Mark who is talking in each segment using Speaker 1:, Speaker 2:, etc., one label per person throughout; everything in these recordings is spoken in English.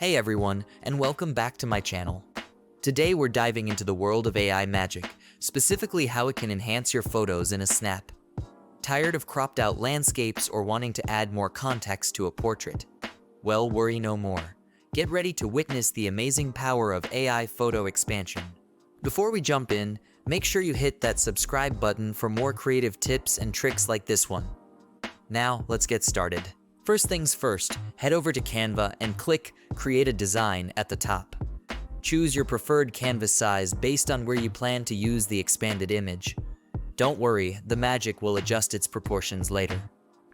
Speaker 1: Hey everyone, and welcome back to my channel. Today we're diving into the world of AI magic, specifically how it can enhance your photos in a snap. Tired of cropped out landscapes or wanting to add more context to a portrait? Well, worry no more. Get ready to witness the amazing power of AI photo expansion. Before we jump in, make sure you hit that subscribe button for more creative tips and tricks like this one. Now, let's get started. First things first, head over to Canva and click Create a Design at the top. Choose your preferred canvas size based on where you plan to use the expanded image. Don't worry, the magic will adjust its proportions later.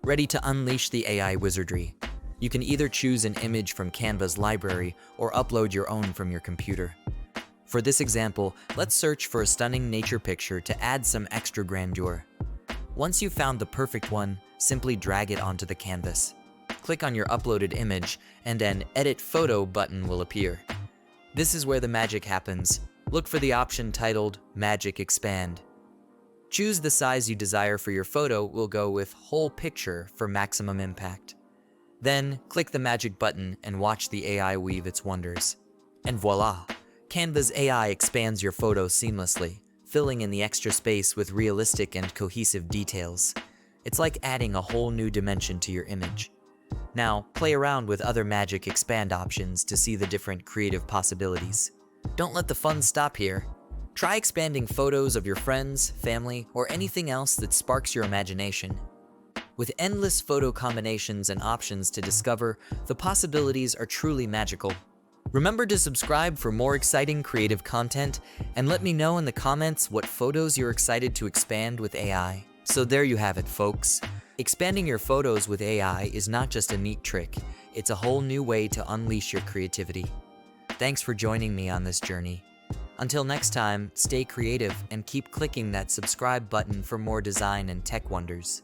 Speaker 1: Ready to unleash the AI wizardry? You can either choose an image from Canva's library or upload your own from your computer. For this example, let's search for a stunning nature picture to add some extra grandeur. Once you've found the perfect one, simply drag it onto the canvas. Click on your uploaded image, and an Edit Photo button will appear. This is where the magic happens. Look for the option titled Magic Expand. Choose the size you desire for your photo. We'll go with Whole Picture for maximum impact. Then, click the magic button and watch the AI weave its wonders. And voila! Canva's AI expands your photo seamlessly, filling in the extra space with realistic and cohesive details. It's like adding a whole new dimension to your image. Now, play around with other Magic Expand options to see the different creative possibilities. Don't let the fun stop here. Try expanding photos of your friends, family, or anything else that sparks your imagination. With endless photo combinations and options to discover, the possibilities are truly magical. Remember to subscribe for more exciting creative content, and let me know in the comments what photos you're excited to expand with AI. So there you have it, folks. Expanding your photos with AI is not just a neat trick, it's a whole new way to unleash your creativity. Thanks for joining me on this journey. Until next time, stay creative and keep clicking that subscribe button for more design and tech wonders.